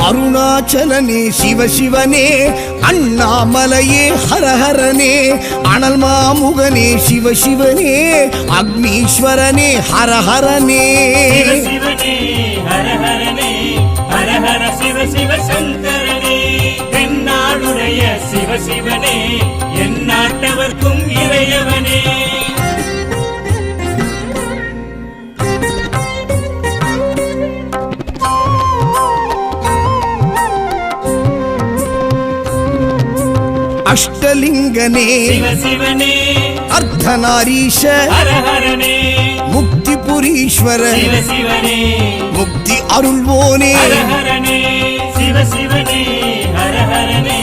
அருணாச்சலனே சிவசிவனே, அண்ணாமலையே ஹரஹரனே, அனல் மாமுகனே சிவசிவனே, அக்னீஸ்வரனே ஹரஹரனே. சிவசிவனே ஹரஹரனே, ஹரஹர சிவ சிவ சங்கரனே, தென்னாடுடைய சிவசிவனே, எந்நாட்டவர்க்கும் இறையவனே. அஷ்டலிங்கனே சிவசிவனே, அர்த்தநாரீஷ ஹரஹரனே, முக்திபுரீஸ்வர சிவசிவனே, முக்தி அருள்வோனே. ஹரஹரனே சிவசிவனே, ஹரஹரனே,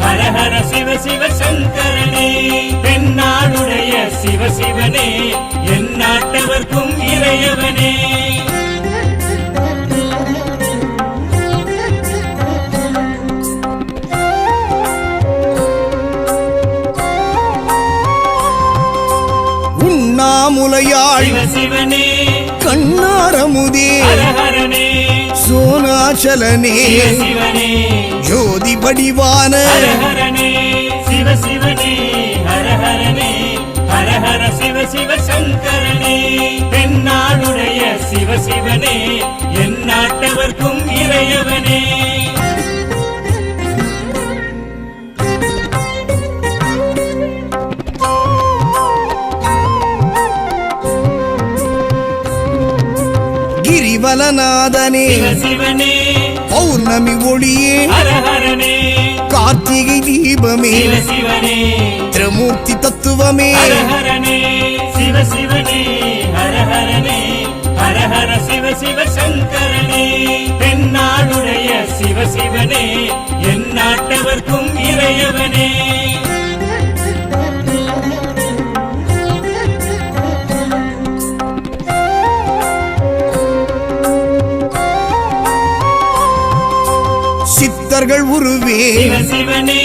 ஹரஹர சிவ சிவ சங்கரனே, தென்னாடுடைய சிவசிவனே, எந்நாட்டவர்க்கும் இறையவனே. உண்ணாமுலையாள் சிவசிவனே, கண்ணாரமுதே ஹரஹரனே, சோனாச்சலனே சிவசிவனே, ஜோதி வடிவான ஹரஹரனே சிவசிவனே, ஹரஹரனே, ஹரஹர சிவ சிவ சங்கரனே, தென்னாடுடைய சிவசிவனே, எந்நாட்டவர்க்கும் இறையவனே. கிரிவலநாதனே சிவசிவனே, பௌர்ணமி ஒளியே ஹரஹரனே, கார்த்திகை தீபமே சிவசிவனே, திரிமூர்த்தி தத்துவமே. ஹரஹரனே சிவசிவனே, ஹரஹரனே, ஹரஹர சிவ சிவ சங்கரனே, தென்னாடுடைய சிவசிவனே, எந்நாட்டவர்க்கும் இறையவனே. சித்தர்கள் உருவே சிவசிவனே,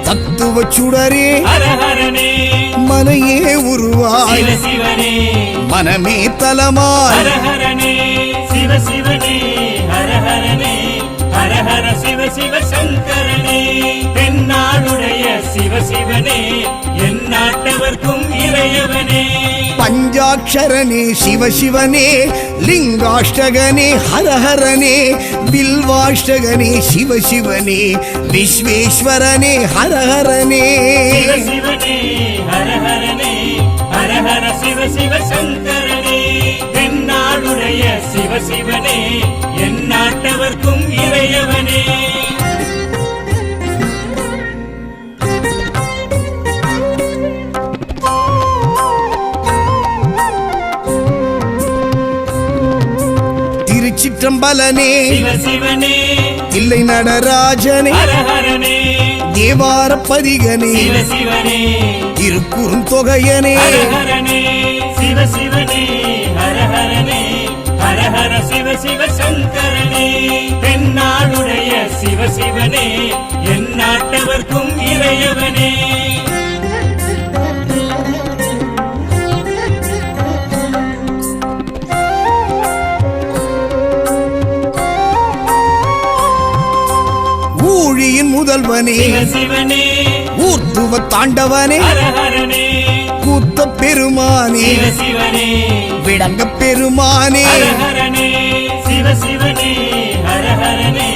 தத்துவ சுடரே ஹரஹரனே, மனையே உருவாய் சிவசிவனே, மனமே தலமாய். ஹரஹரனே சிவசிவனே, ஹரஹரனே, ஹரஹர சிவ சிவ சங்கரனே, தென்னாடுடைய சிவசிவனே, எந்நாட்டவர்க்கும் இறையவனே. பஞ்சாட்சரனே சிவசிவனே, லிங்காஷ்டகனே ஹரஹரனே, பில்வாஷ்டகனே சிவசிவனே, விஸ்வேஸ்வரனே ஹரஹரனே. சிவசிவனே, ஹரஹரனே, ஹரஹர சிவ சிவ சங்கரனே, தென்னாடுடைய சிவசிவனே, எந்நாட்டவர்க்கும் இறையவனே. திருச்சிற்றம்பலனே சிவசிவனே, தில்லை நடராஜனே, ஹரஹரனே, தேவார பதிகனே, சிவசிவனே, திருக்குறுந்தொகையனே. ஹரஹரனே சிவசிவனே, ஹரஹரனே, ஹரஹர சிவ சிவ சங்கரனே, தென்னாடுடைய சிவசிவனே, எந்நாட்டவர்க்கும் இறையவனே. ஊழியின் முதல்வனே சிவசிவனே, ஊர்த்துவ தாண்டவனே, ஹரஹரனே, கூத்த பெருமானே, சிவசிவனே, விடங்க பெருமானே. ஹரஹரனே சிவசிவனே, ஹரஹரனே,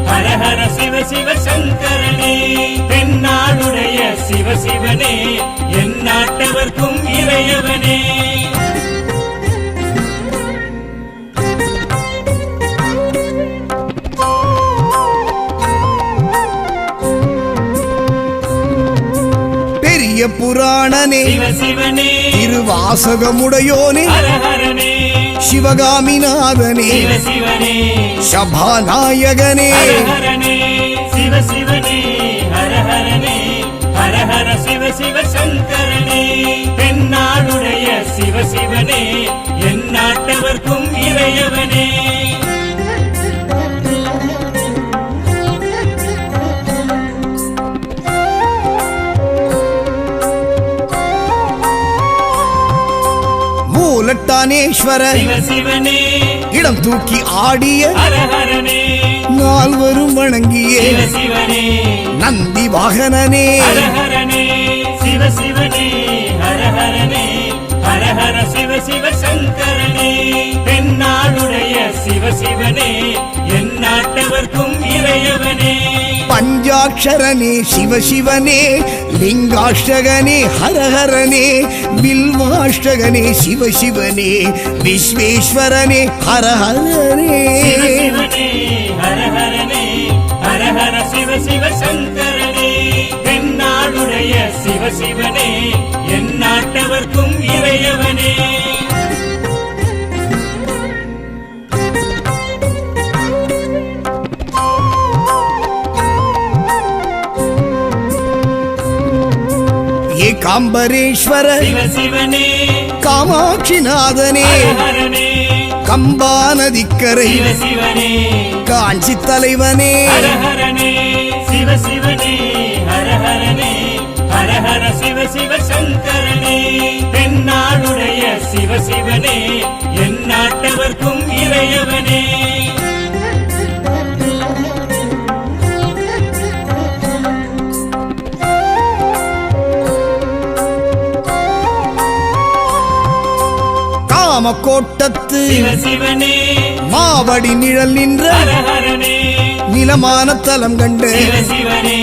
ஹரஹர சிவ சிவ சங்கரனே, தென்னாடுடைய சிவசிவனே, எந்நாட்டவர்க்கும் இறையவனே. பெரிய புராணனே சிவசிவனே, திருவாசகமுடையோனே, ஹரஹரனே, சிவகாமிநாதனே, சிவசிவனே, சபாநாயகனே. ஹரஹரனே சிவசிவனே, ஹரஹரனே, ஹரஹர சிவ சிவ சங்கரனே, தென்னாடுடைய நாட்டவர்க்கும் இறையவனே மூலட்டானேஸ்வர சிவ சிவனே இடம் தூக்கி ஆடிய ஹரஹரனே நால்வரும் வணங்கிய சிவ சிவனே நந்தி வாகனனே ஹரஹரனே சிவ சிவனே ஹரஹரனே ஹரஹர சிவ சிவ சங்கரனே தென்னாடுடைய சிவ சிவனே என் நாட்டவர்க்கும் இறையவனே பஞ்சாட்சரனே சிவசிவனே லிங்காஷ்டகனே ஹரஹரனே பில்வாஷ்டகனே சிவசிவனே விஸ்வேஸ்வரனே ஹரஹரனே சிவ சிவனே ஹரஹரனே ஹரஹர சிவ சிவ சங்கரனே தென்னாடுடைய சிவ சிவனே என் நாட்டவர்க்கும் இறையவனே ஏகாம்பரேஸ்வர சிவ சிவனே காமாட்சிநாதனே ஹரஹரனே கம்பா நதிக்கரை சிவ சிவனே காஞ்சி தலைவனே ஹரஹரனே சிவ சிவனே ஹரஹரனே ஹரஹர சிவ சிவ சங்கரனே தென்னாடுடைய சிவ சிவனே என் நாட்டவர்க்கும் இறையவனே காமக்கோட்டத்து சிவ சிவனே மாவடி நிழல் நின்ற ஹரஹரனே நிலமான தலம் கண்டு சிவ சிவனே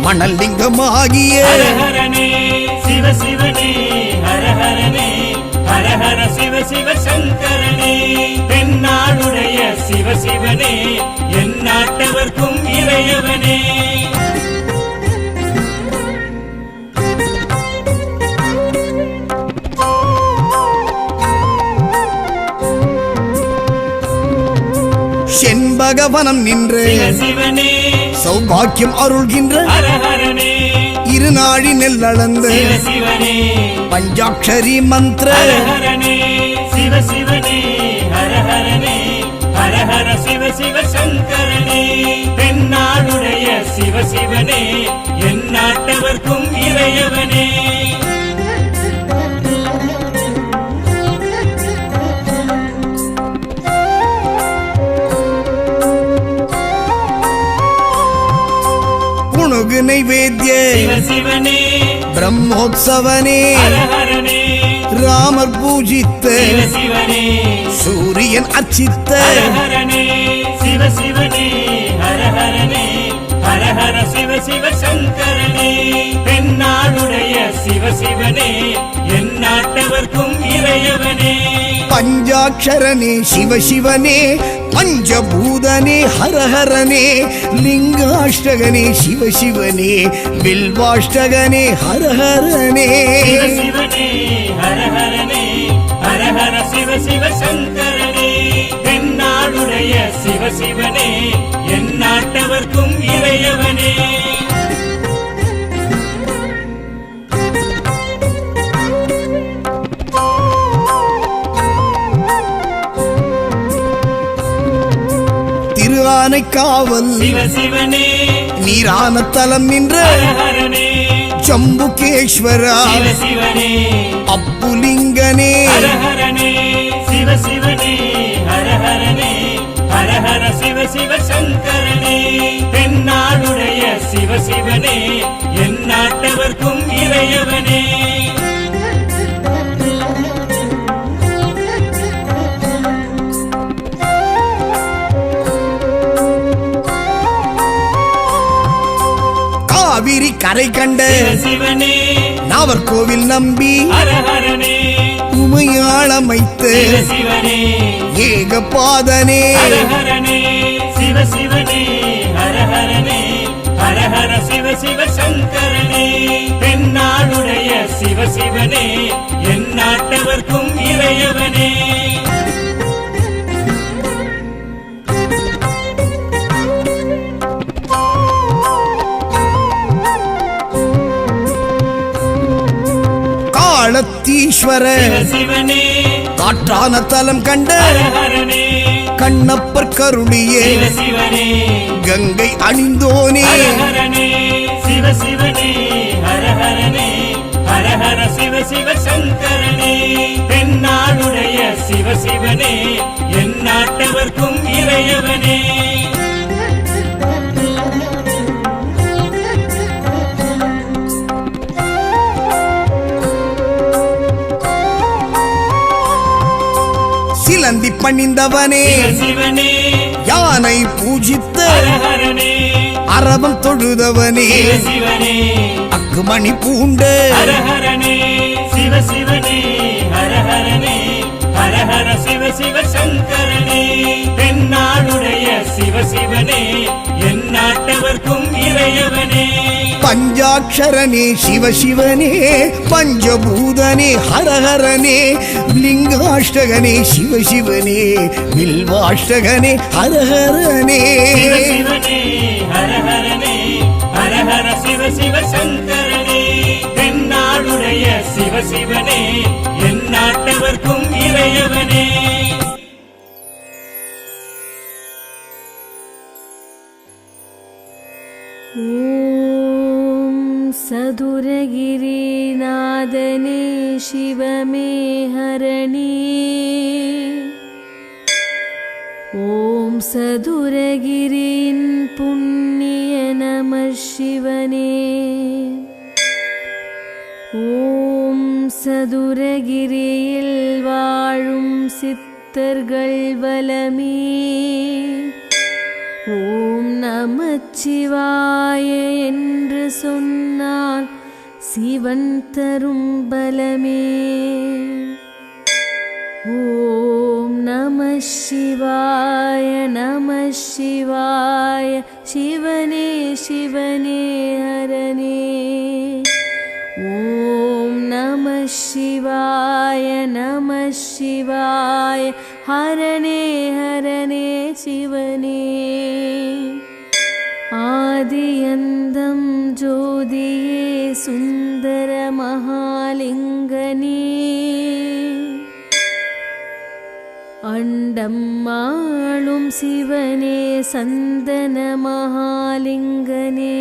மணல் லிங்கமாகிய ஹரஹரனே சிவ சிவனே ஹரஹரனே ஹரஹர சிவ சிவ சங்கரனே தென்னாடுடைய சிவ சிவனே என் நாட்டவர்க்கும் இறையவனே செண்பகவனம் நின்று சிவ சிவனே சௌபாக்கியம் அருள்கின்ற ஹரஹரனே இருநாழி நெல்லளந்து சிவ சிவனே பஞ்சாட்சரி மந்திர ஹரஹரனே சிவ சிவனே ஹரஹரனே ஹரஹர சிவ சிவ சங்கரனே தென்னாடுடைய சிவ சிவனே என் நாட்டவர்க்கும் இறையவனே புணுகு நைவேத்திய சிவ சிவனே பிரம்மோத்சவனே ஹரஹரனே ராமர் பூஜித்த சிவ சிவனே சூரியன் அர்ச்சித்த ஹரஹரனே சிவ சிவனே ஹரஹரனே ஹரஹர சிவ சிவ சங்கரனே தென்னாடுடைய சிவ சிவனே என் நாட்டவர்க்கும் இறையவனே பஞ்சாட்சரனே சிவசிவனே பஞ்சபூதனே ஹரஹரனே லிங்காஷ்டகனே சிவசிவனே வில்வாஷ்டகனே ஹரஹரனே சிவ சிவனே ஹரஹரனே ஹரஹர சிவ சிவ சங்கரனே தென்னாடுடைய சிவ சிவனே என் நாட்டவர்க்கும் இறையவனே திருஆனைக்காவல் சிவ சிவனே நீரான தலம் நின்ற ஹரஹரனே ஜம்புகேஸ்வரா சிவ சிவனே அப்புலிங்கனே ஹரஹரனே சிவ சிவனே ஹரஹரனே ஹரஹர சிவ சிவ சங்கரனே தென்னாடுடைய சிவ சிவனே என் நாட்டவர்க்கும் இறையவனே காவிரி கரை கண்ட சிவ சிவனே நாவர்கோவில் நம்பி ஹரஹரனே உமையாளமைத்து சிவ சிவனே ஏகபாதனே ஹரஹரனே சிவ சிவனே ஹரஹரனே ஹரஹர சிவ சிவ சங்கரனே தென்னாடுடைய சிவ சிவனே என் நாட்டவர்க்கும் இறையவனே வானத்தீஸ்வர சிவனே காற்றான தலம் கண்ட ஹரஹரனே கண்ணப்பர் கருளியே சிவனே கங்கை அணிந்தோனே ஹரஹரனே சிவனே ஹரஹரனே ஹரஹர சிவ சங்கரனே தென்னாடுடைய சிவனே எந்நாட்டவர்க்கும் இறையவனே சிலந்தி பணிந்தவனே சிவனே யானை பூஜித்த ஹரஹரனே அரவம் தொழுதவனே சிவனே அக்குமணி பூண்ட ஹரஹரனே சிவனே ஹரஹரனே ஹரஹர சிவ சங்கரனே தென்னாடுடைய சிவனே எந்நாட்டவர்க்கும் இறையவனே பஞ்சாட்சரனே சிவனே பஞ்சபூதனே ஹரஹரனே லிங்காஷ்டகனே சிவனே வில்வாஷ்டகனே ஹரஹரனே சிவனே ஹரஹரனே ஹரஹர சிவ சங்கரனே தென்னாடுடைய சிவனே எந்நாட்டவர்க்கும் இறையவனே ஓம் சதுரகிரிநாதனே சிவமே ஹரணி ஓம் சதுரகிரியின் புண்ணிய நம சிவனே ஓம் சதுரகிரியில் வாழும் சித்தர்கள் வலமே ஓம் நமச்சிவாய என்று சொன்னால் சிவன் தரும் பலமே ஓம் நம சிவாய சிவனே ஹரனே ஓம் நம சிவாய ஹரனே சிவனே ஆதியந்தம் ஜோதியே சுந்தர மகாலிங்கனே அண்டம் ஆளும் சிவனே சந்தன மகாலிங்கனே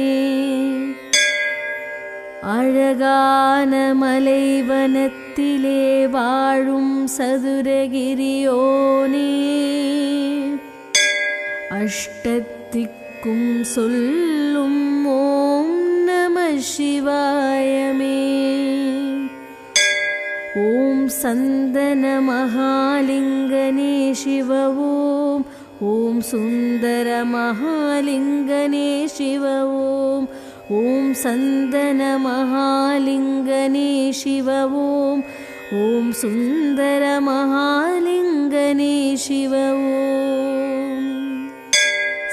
அழகான மலைவனத்திலே வாழும் சதுரகிரியோனே அஷ்டத்திக்கும் சொல்லும் ஓம் நம சிவாயமே ஓம் சந்தன மகாலிங்கனே சிவ ஓம் சுந்தர மகாலிங்கனே சிவ ஓம் சந்தன மகாலிங்கனே சிவ ஓம் சுந்தர மகாலிங்கனே சிவ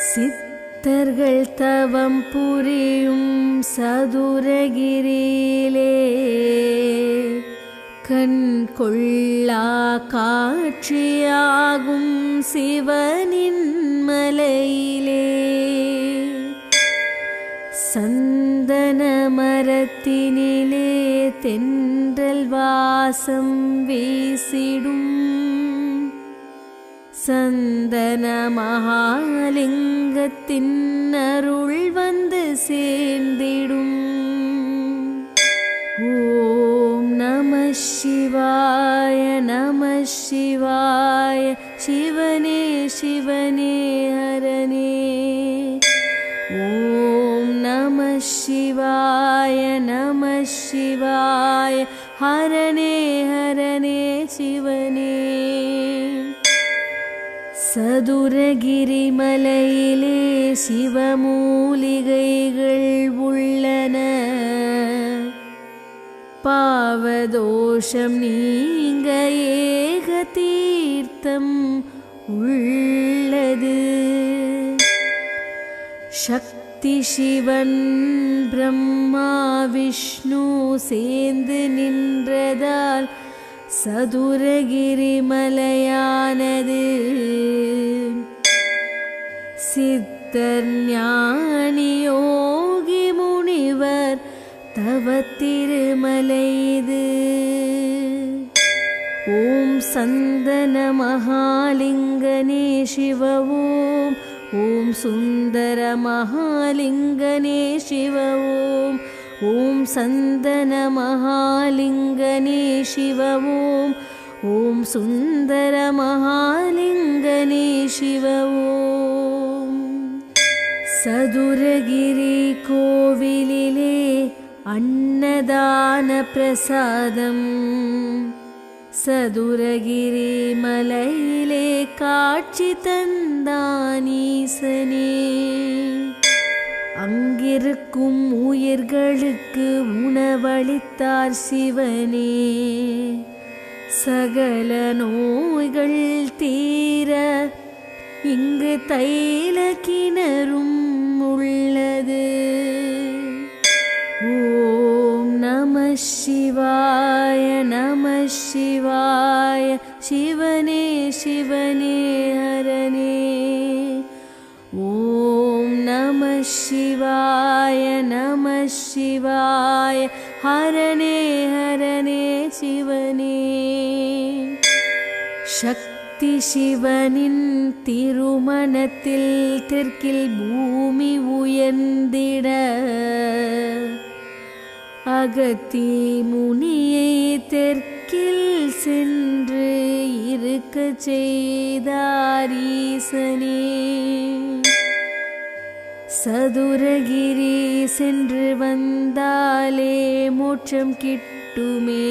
சித்தர்கள் தவம் புரியும் சதுரகிரியிலே கண் கொள்ளா காட்சியாகும் சிவனின் மலையிலே சந்தன மரத்தினிலே தென்றல் வாசம் வீசிடும் சந்தன மகாலிங்கத்தின் அருள் வந்து சேர்ந்திடும் ஓம் நம சிவாய சிவனே ஹரனே ஓம் நம சிவாய ஹரனே சிவனே சதுரகிரி மலையிலே சிவமூலிகைகள் உள்ளன பாவதோஷம் நீங்க ஏக தீர்த்தம் உள்ளது சக்தி சிவன் பிரம்மா விஷ்ணு சேர்ந்து நின்றதால் சதுரகிரி மலையானது சித்தர் ஞானி யோகி முனிவர் தவ திருமலை இது ॐ सन्दनमहालिङ्गने शिव ॐ सुन्दरमहालिङ्गने शिव ॐ सन्दनमहालिङ्गने शिव ॐ सुन्दरमहालिङ्गने शिव சதுரகிரி கோவிலிலே அன்னதான பிரசாதம் சதுரகிரி மலையிலே காட்சி தந்தானீசனே அங்கிருக்கும் உயிர்களுக்கு உணவளித்தார் சிவனே சகல நோய்கள் தீர இங்கு தைல கிணறும் உள்ளது. ஓம் நம சிவாய நம சிவாய சிவனே சிவனே ஹரனே. ஓம் நம சிவாய நம சிவாய ஹரனே ஹரனே சிவனே. சக்தி சிவனின் திருமணத்தில் தெற்கில் பூமி உயர்ந்திட அகத்தி முனியை தெற்கில் சென்று இருக்க செய்தார் ஈசனே. சதுரகிரி சென்று வந்தாலே மோட்சம் கிட்டுமே.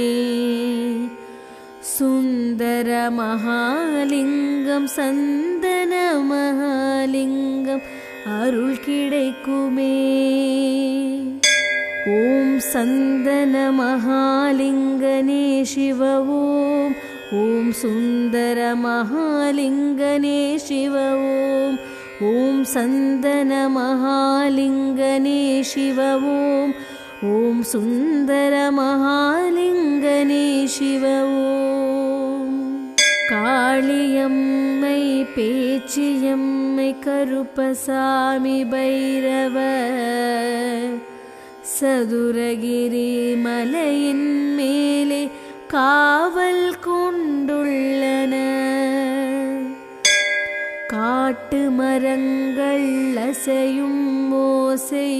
சுந்தர மகாலிங்கம் சந்தன மகாலிங்கம் அருள் கிடைக்குமே. ஓம் சந்தன மகாலிங்கனே சிவ ஓம் சுந்தர மகாலிங்கனே சிவ ஓம் சந்தன மகாலிங்கனே சிவ ஓம் சுந்தர மகாலிங்கனே சிவ ஓம். காளியம்மை பேச்சியம்மை கருப்பசாமி பைரவ சதுரகிரி மலையின் மேலே காவல் கொண்டுள்ளன. காட்டு மரங்கள் அசையும் ஓசை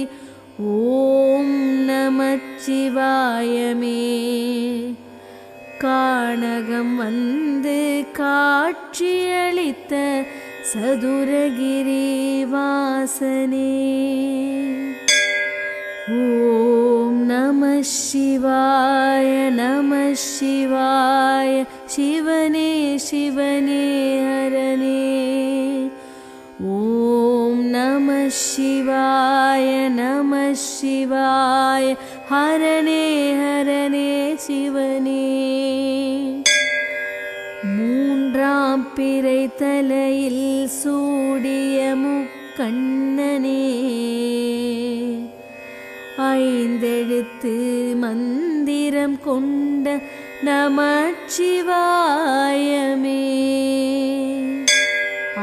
ஓம் நமச்சிவாயமே. கானகம் வந்து காட்சியளித்த சதுரகிரி வாசனே. ஓம் நம சிவாய நம சிவாய சிவனே சிவனே ஹரனே. ஓம் நம சிவாய நம சிவாய ஹரனே ஹரனே சிவனே. மூன்றாம் பிறை தலையில் சூடிய முக்கண்ணனே. ஐந்தெழுத்து மந்திரம் கொண்ட நமச்சிவாயமே.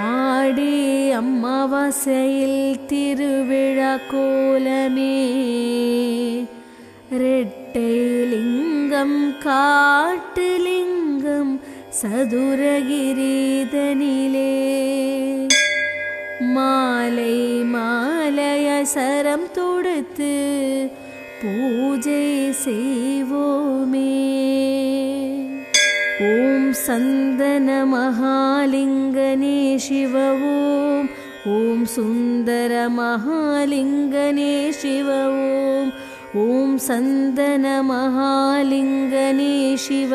ஆடி அமாவாசையில் திருவிழா கோலமே. ரெட்டை லிங்கம் காட்டு லிங்கம் சதுரகிரிதனிலே. மாலை மாலைய சரம் தொடுத்து பூஜை செய்வோமே. ஓம் சந்தன மகாலிங்கனே சிவ ஓம் சுந்தர மகாலிங்கனே சிவ ஓம் சந்தன மகாலிங்கனே சிவ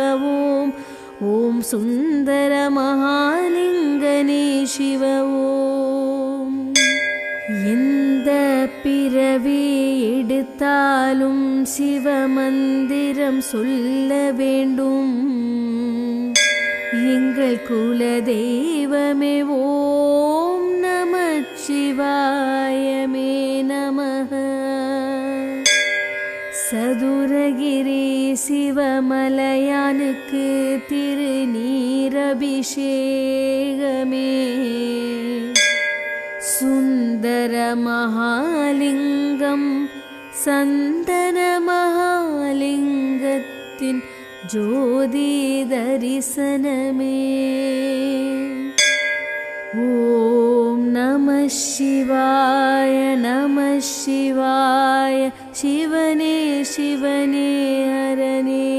ஓம் சுந்தர மகாலிங்கனே சிவ ஓம். எந்த பிறவி எடுத்தாலும் சிவமந்திரம் சொல்ல வேண்டும். எங்கள் குல தெய்வமே ஓம் நமச்சிவாயமே நமஹ. சதுரகிரி சிவமலையானுக்கு திருநீரபிஷேகமே. சுந்தர மகாலிங்கம் சந்தன மகாலிங்கத்தின் ஜோதி தரிசனமே. ஓம் நம சிவாய நம சிவாய சிவனே சிவனே ஹரனே.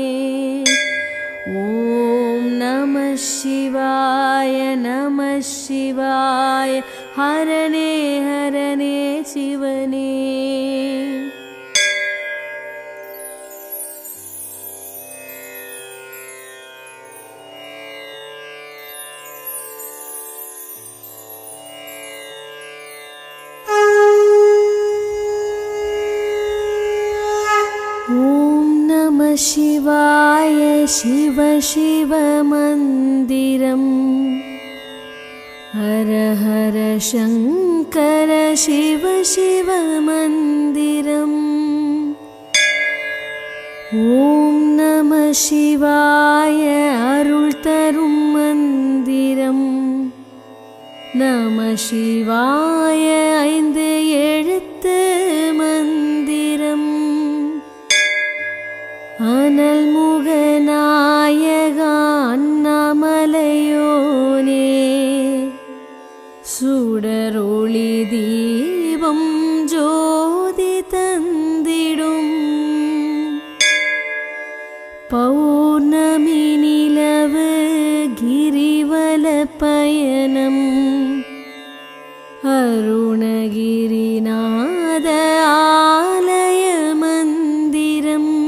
ஓம் நம சிவாய நம சிவாய ஹரனே ஹரனே சிவனே. शिवाय शिव शिव मन्दिरम् हर हर शङ्कर शिव शिव मन्दिरम्. ॐ नमः शिवाय अरुள் तरुम् मन्दिरम्. नमः शिवाय ஐந்து எழுத்து மந்திரம். அனல் முகநாயகா அண்ணாமலையோனே, சுடரொளி தீபம் ஜோதி தந்திடும். பௌர்ணமி நிலவு கிரிவல பயணம். அருணகிரிநாத ஆலய மந்திரம்.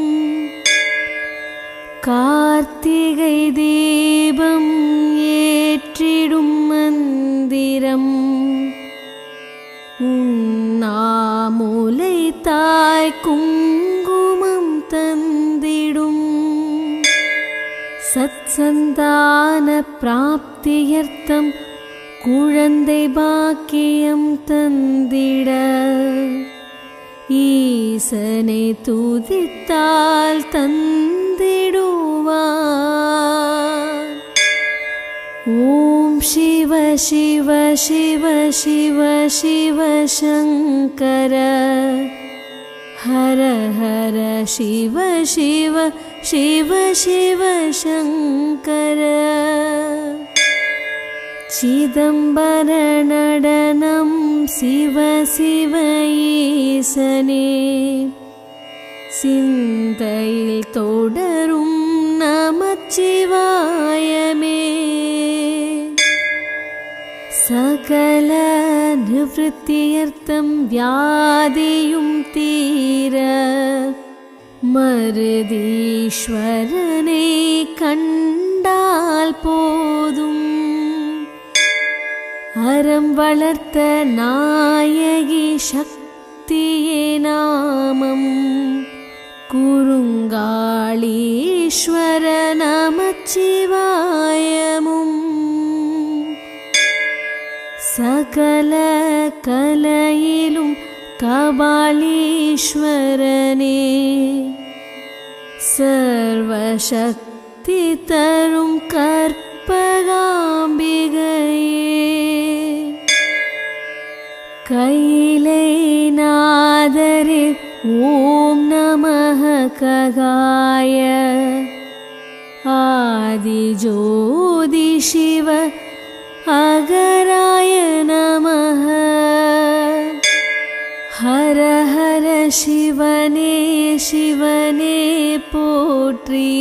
கார்த்திகை தீபம் ஏற்றிடும் மந்திரம். உண்ணாமுலை தாய் குங்குமம் தந்திடும். சத்சந்தான பிராப்தியர்த்தம் குழந்தை பாக்கியம் தந்திட. ஈசனை துதித்தால் தந்திடுவார். ஓம் சிவ சிவ சிவ சிவ சிவ சங்கர. ஹர ஹர சிவ சிவ சிவ சிவ சங்கர. சிதம்பர நடனம் சிவ சிவ ஈசனே. சிந்தையில் தொடரும் நமச்சிவாயமே. சகல நிவൃத்தியர்த்தம் வியாதியும் தீர. மருதீஸ்வரனை கண்டால் போதும். அறம் வளர்த்த நாயகி சக்தியே நாமம். குறுங்காளீஸ்வர நமச்சிவாயமும். சகல கலையிலும் கபாலீஸ்வரனே. சர்வசக்தி தரும் கற்பகாம்பிகையே. கைலை நாதரே ஓம் நமः ககாய. ஆதி ஜோதி சிவ அகராய நமः. ஹர ஹர சிவனே சிவனே போற்றி.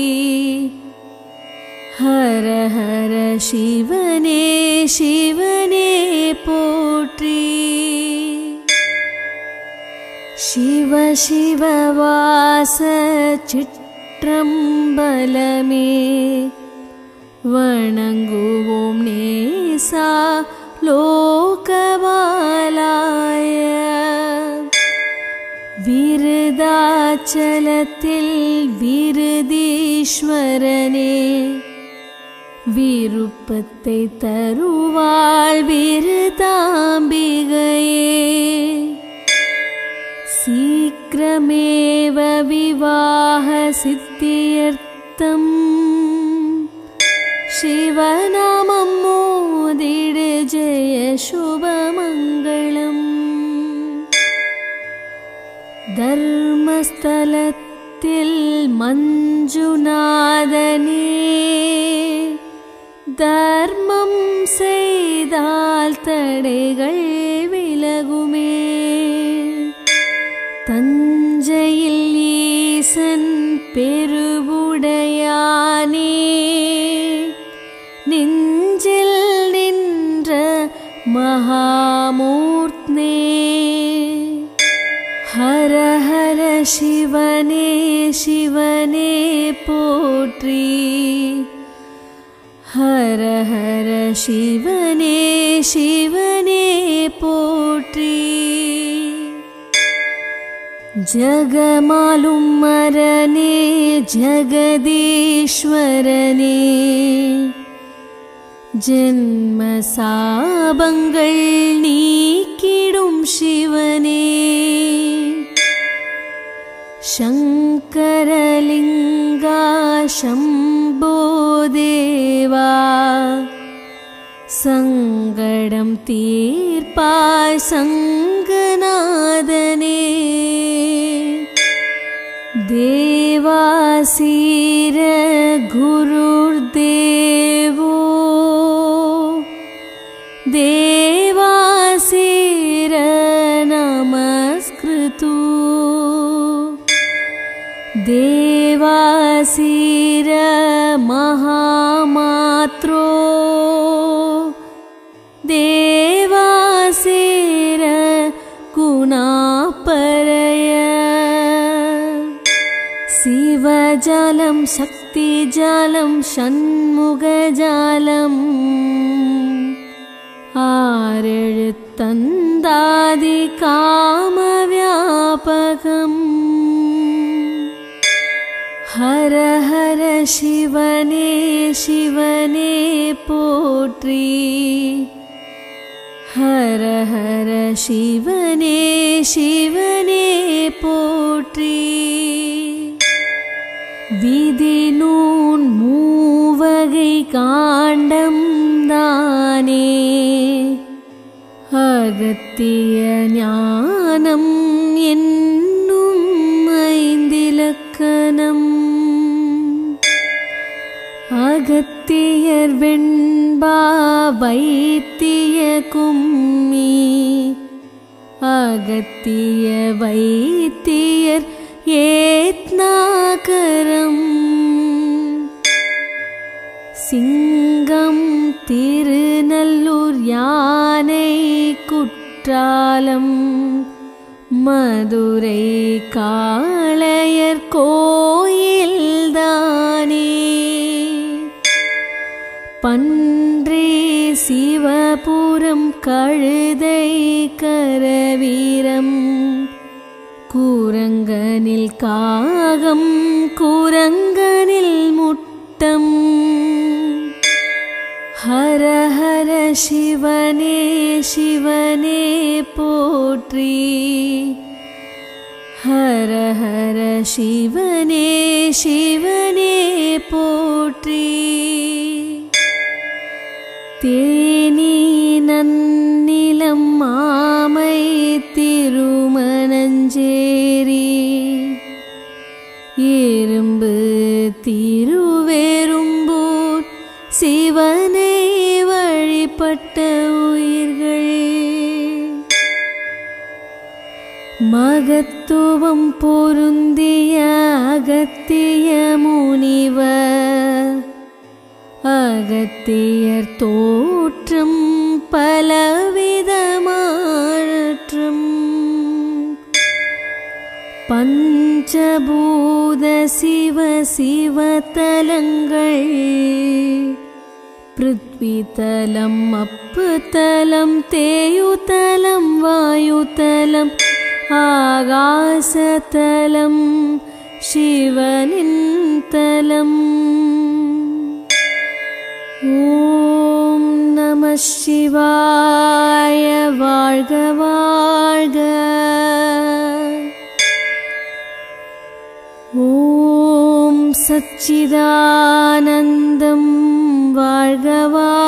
ஹர ஹர சிவனே சிவனே போற்றி. சிவ சிவ வாச சிற்றம்பலமே. வணங்குவோம் நேசா லோகபாலாய. விருதாச்சலத்தில் விருதீஸ்வரனே. விருப்பத்தை தருவாள் விருதாம்பிகையே. சீக்கிரமேவ விவாஹ சித்தியர்த்தம். சிவநாமம் மோதிடு ஜெய சுபமங்களம். தர்மஸ்தலத்தில் மஞ்ச தர்மம் செய்தால் தடைகள் விலகுமே. தஞ்சையில் ஈசன் பெருவுடையானே, நெஞ்சில் நின்ற மகாமூர்த்தனே. ஹர ஹர சிவனே சிவனே போற்றி, ஹர ஹர சிவனே சிவனே போற்றி. ஜகமாலும் மரனே ஜகதீஸ்வரனே, ஜென்ம சாபங்கள் நீக்கிடும் சிவனே. சங்கரலிங்கா சம்போ தேவா, சங்கடம் தீர்ப்பாய் சங்கநாதனே. தேவாசீர குருர்தேவோ, தேவாசீர நமஸ்கிருதோ, தேவாசீர மகாமாத்ரோ, தேவாசீர குணாபரய. சிவஜாலம் சக்திஜாலம் ஷண்முகஜாலம், ஆறெழுத்தந்தாதி காமவியாபகம். ஹர ஹர சிவனே சிவனே போற்றி, ஹர ஹர சிவனே சிவனே போற்றி. விதிநூன் மூவகை காண்டம் தானே, அகத்திய ஞானம் என்னும் ஐந்திலக்கணம். அகத்தியர் வெண்பா வைத்திய கும்மி, அகத்திய வைத்தியர் ஏத்நாகரம். சிங்கம் திருநல்லூர் யானை குற்றாலம், மதுரை காளையர் கோயில்தானே. பன்றி சிவபுரம் கழுதை கரவீரம், கூரங்கனில் காகம் கூரங்கனில் முட்டம். ஹர ஹர சிவனே சிவனே போற்றி, ஹர ஹர சிவனே சிவனே போற்றி. தேனி நன்னிலம் மாமை திருமணஞ்சேரி, எறும்பு திருவேறும்பூர் சிவனை வழிபட்ட உயிர்கள். மகத்துவம் பொருந்திய அகத்திய முனிவர், அகத்தியர் தோற்றம் பலவிதமாற்றும். பஞ்சபூத சிவ சிவதலங்கள், பிருத்விதலம் அப்புதலம் தேயுதலம் வாயுதலம் ஆகாசதலம் சிவனின் தலம். ஓம் நம சிவாய. வாழ்க வாழ்க. ஓம் சச்சிதானந்தம். வாழ்க வாழ்க.